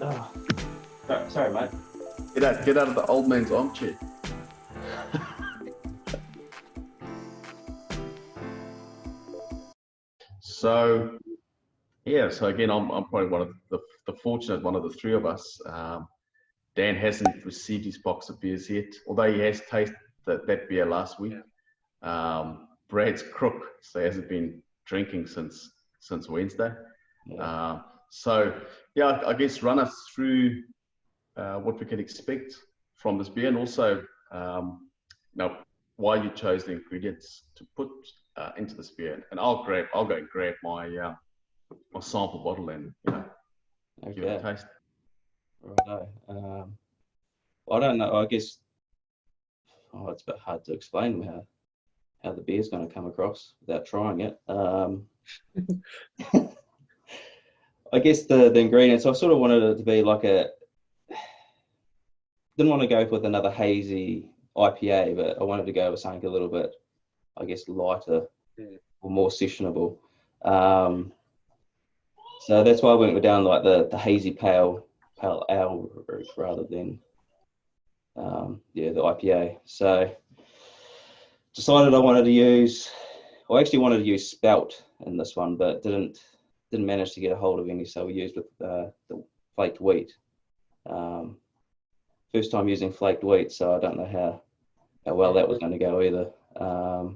Oh, sorry, mate. Get out of the old man's armchair. So again, I'm probably one of the fortunate one of the three of us. Dan hasn't received his box of beers yet, although he has tasted that beer last week. Brad's crook, so he hasn't been drinking since Wednesday. Yeah. I guess run us through what we can expect from this beer, and also why you chose the ingredients to put into this beer. And I'll go and grab my sample bottle and give it a taste. Righto. I don't know. I guess it's a bit hard to explain how the beer's going to come across without trying it. I guess the ingredients, I sort of wanted it to be like didn't want to go with another hazy IPA, but I wanted to go with something a little bit, I guess, lighter or more sessionable. So that's why I went down like the hazy pale ale route rather than the IPA. So decided I wanted to use spelt in this one, but didn't manage to get a hold of any, so we used with the flaked wheat. First time using flaked wheat, so I don't know how well that was going to go either. Do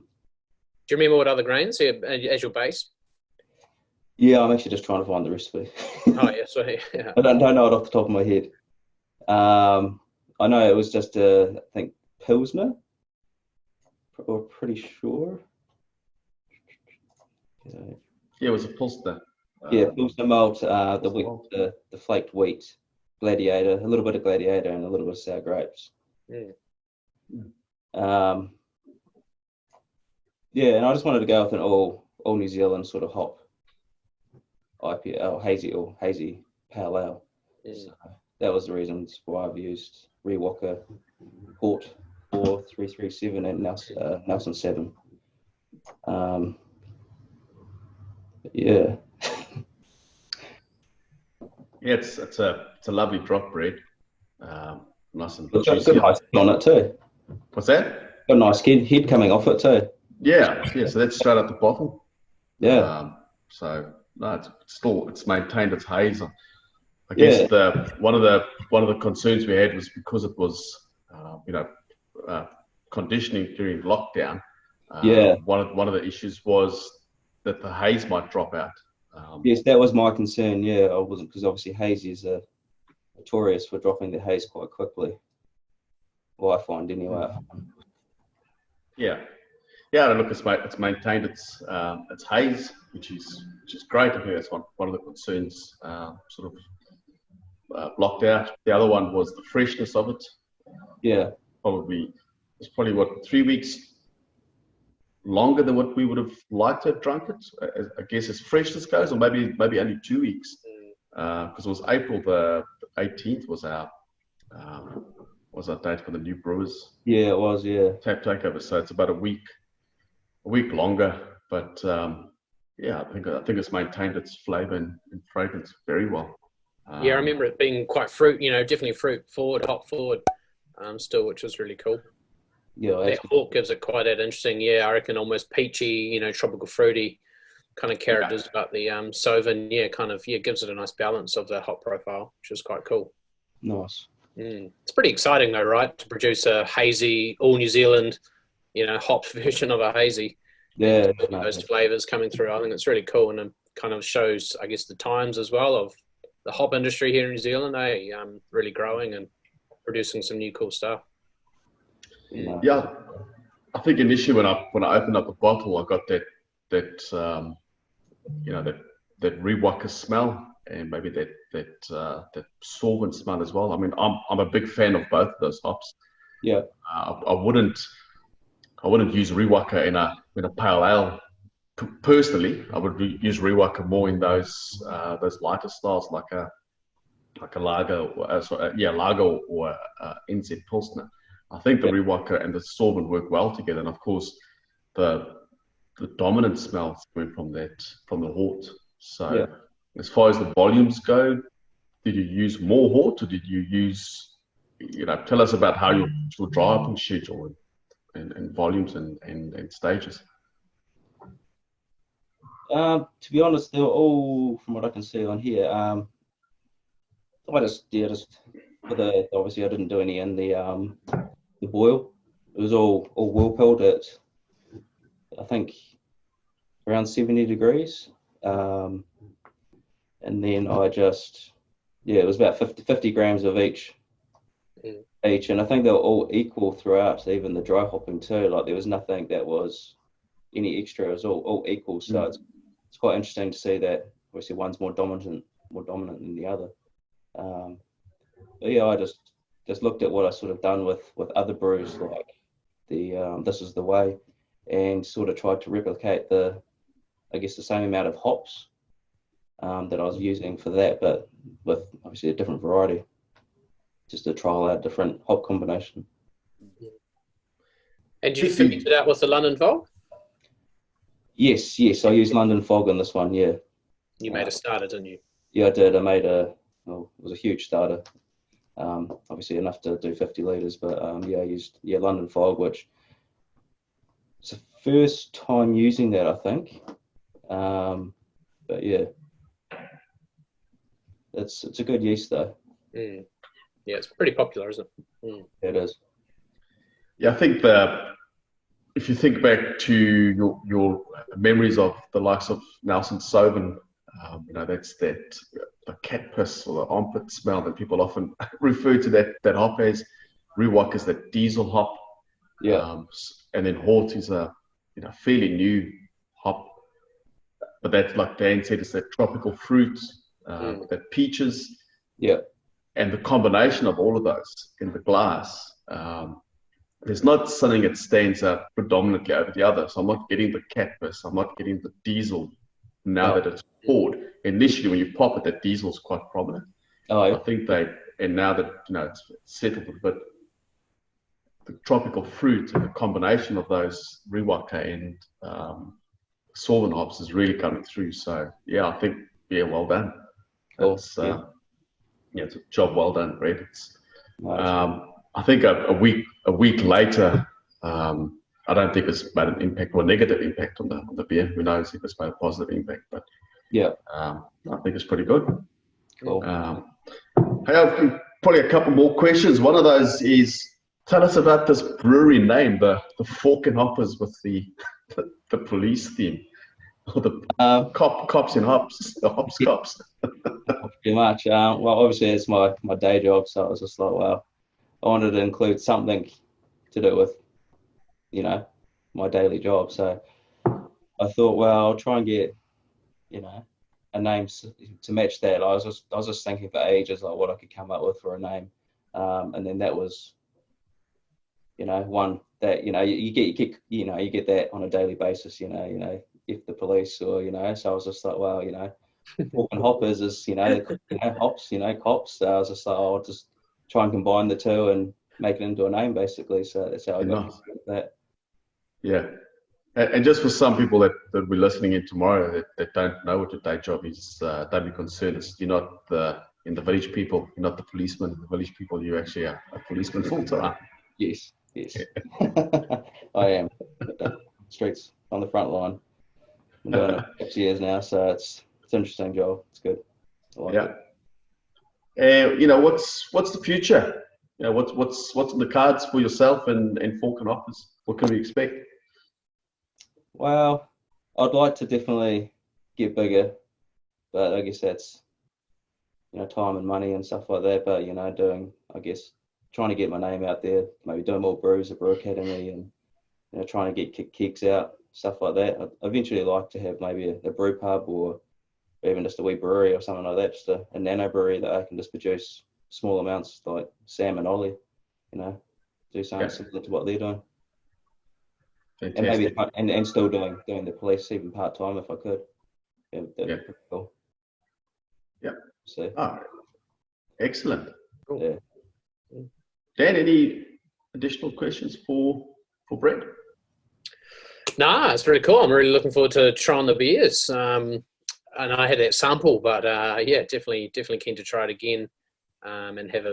you remember what other grains as your base? Yeah, I'm actually just trying to find the recipe. Oh, yeah, sorry. Yeah. I don't know it off the top of my head. I know it was just I think Pilsner, or pretty sure. Yeah, it was a Pilsner. Pilsner malt, the flaked wheat, Gladiator, a little bit of Gladiator and a little bit of sour grapes. And I just wanted to go with an all New Zealand sort of hop IPA, or hazy pale ale. So that was the reasons why I've used Rewalker Port 4337 and Nelson 7. It's a lovely drop bread. Nice and It's got juicy. good high head on it too. What's that? Got a nice head coming off it too. Yeah. So that's straight out the bottle. Yeah. It's maintained its haze. I guess one of the concerns we had was because it was conditioning during lockdown. One of the issues was that the haze might drop out. Yes, that was my concern. Yeah, I wasn't, because obviously hazy is notorious for dropping the haze quite quickly. Well, I find anyway. Yeah. Look, it's maintained its haze, which is great. I think that's one of the concerns blocked out. The other one was the freshness of it. Yeah. It's probably 3 weeks longer than what we would have liked to have drunk it, I guess, as freshness goes, or maybe only 2 weeks, because it was April the 18th was our date for the new Brewers. Yeah, it was. Yeah. Takeover. So it's about a week longer, but I think it's maintained its flavour and fragrance very well. I remember it being quite fruit, definitely fruit forward, hop forward, still, which was really cool. Yeah, that hawk gives it quite that interesting. I reckon almost peachy, tropical fruity kind of characters. But the Sauvin, gives it a nice balance of the hop profile, which is quite cool. Nice. It's pretty exciting though, right? To produce a hazy, all New Zealand, hops version of a hazy. Yeah, those flavors coming through. I think it's really cool, and it kind of shows, I guess, the times as well of the hop industry here in New Zealand. Really growing and producing some new cool stuff. Yeah, I think initially when I opened up the bottle, I got that Rewalker smell, and maybe that solvent smell as well. I mean, I'm a big fan of both of those hops. Yeah. I wouldn't use Rewalker in a pale ale. Personally, I would use Rewalker more in those lighter styles like a lager, lager or NZ Pilsner. I think the Rewalker and the solvent work well together, and of course, the dominant smell coming from the hort. So as far as the volumes go, did you use more hort, or did you use, tell us about how your dry hopping schedule and volumes and stages. To be honest, they're all, from what I can see on here, I just obviously I didn't do any in the boil. It was all whirlpooled at, I think, around 70 degrees. And then I just, it was about 50 grams of each. And I think they were all equal throughout, even the dry hopping too. Like, there was nothing that was any extra. It was all equal. So it's quite interesting to see that obviously one's more dominant than the other. But yeah, I just looked at what I sort of done with other brews, like the This Is the Way, and sort of tried to replicate the same amount of hops that I was using for that, but with obviously a different variety, just to trial out different hop combination. And you figured it out with the London Fog? Yes, I used London Fog on this one. Yeah. You made a starter, didn't you? Yeah, I did. I made it was a huge starter. Obviously enough to do 50 litres, but I used London Fog, which it's the first time using that, I think. But yeah, it's a good yeast though. Yeah, it's pretty popular, isn't it? It is. Yeah, I think if you think back to your memories of the likes of Nelson Sauvin, that's the cat piss or the armpit smell that people often refer to that hop as. Rewok is the diesel hop. Yeah. And then hort is a fairly new hop, but that, like Dan said, is that tropical fruit, that peaches. Yeah. And the combination of all of those in the glass, there's not something that stands out predominantly over the other. So I'm not getting the cat piss, I'm not getting the diesel now that it's poured. Initially, when you pop it, that diesel is quite prominent. Oh, yeah. I think and now that it's settled a bit, the tropical fruit and the combination of those Rewaka and Sauvin hops is really coming through. So yeah, I think well done. It's it's a job well done, Brett. It's I think a week later, I don't think it's made an impact or a negative impact on the beer. Who knows if it's made a positive impact, but I think it's pretty good. Cool. Hey, I've probably a couple more questions. One of those is, tell us about this brewery name, the Fork and Hoppers with the police theme, or the cops and hops, the hops cops. Pretty much. Well, obviously it's my day job, so I was just like, well, I wanted to include something to do with, my daily job. So I thought, well, I'll try and get, a name to match that. I was just thinking for ages like what I could come up with for a name, and then that was, one that you get that on a daily basis. If the police or so I was just like, well, Fork and Hoppers is hops, cops. So I was just like, I'll just try and combine the two and make it into a name, basically. So that's how I got that. Yeah. And just for some people that will be listening in tomorrow that don't know what your day job is, don't be concerned. You're not in the village people, you're not the policeman. The village people, you're actually a policeman full time. Yes. I am. Streets on the front line. I've been doing it for 6 years now, so it's an interesting job. It's good. I like it. What's the future? What's in the cards for yourself and Fork and Hoppers? What can we expect? Well, I'd like to definitely get bigger, but I guess that's time and money and stuff like that. But trying to get my name out there, maybe doing more brews at Brew Academy, and trying to get kicks out, stuff like that. I'd eventually like to have maybe a brew pub or even just a wee brewery or something like that, just a nano brewery that I can just produce small amounts like Sam and Ollie, do something similar to what they're doing. Fantastic. And maybe and still doing the police even part time if I could. That'd be pretty cool. Yeah. So. All right. Excellent. Cool. Yeah. Dan, any additional questions for Brett? Nah, it's very cool. I'm really looking forward to trying the beers. and I had that sample, but yeah, definitely keen to try it again, and have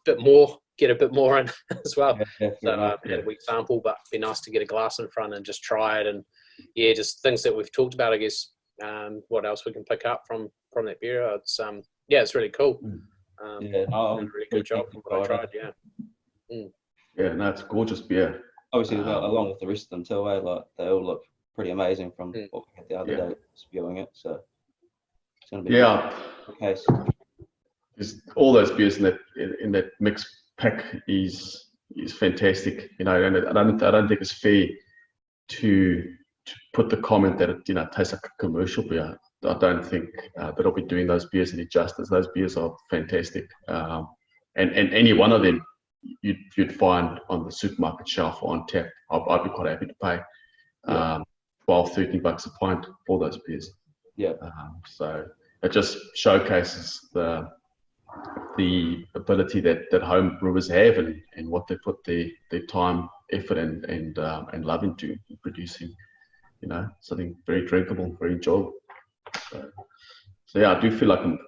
bit more, get a bit more in as well. So had a weak sample, but it'd be nice to get a glass in front and just try it, and just things that we've talked about, I guess. What else we can pick up from that beer? It's it's really cool. Did a really good job from what I tried. No, it's a gorgeous beer. Obviously, along with the rest of them too, like they all look pretty amazing from what we had the other day spewing it. So it's going to be a case. All those beers in that mixed pack is fantastic. And I don't think it's fair to put the comment that it tastes like a commercial beer. I don't think that I'll be doing those beers any justice. Those beers are fantastic, and any one of them you'd find on the supermarket shelf or on tap. I'd be quite happy to pay $12-13 a pint for those beers. So it just showcases the ability that home brewers have, and what they put their time, effort, and love into producing, something very drinkable, very enjoyable. So I do feel like I'm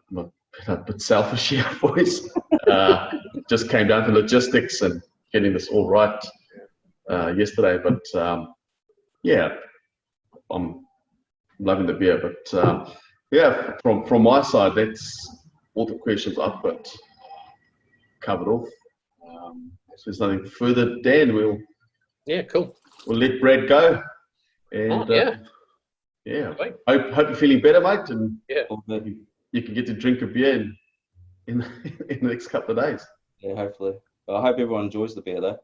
a bit selfish here, boys. Just came down to logistics and getting this all right yesterday, but I'm loving the beer. But from my side, that's all the questions I've got covered off. If there's nothing further, Dan, we'll let Brad go. And hope you're feeling better, mate, and you can get to drink a beer in the next couple of days. Yeah, hopefully. Well, I hope everyone enjoys the beer though.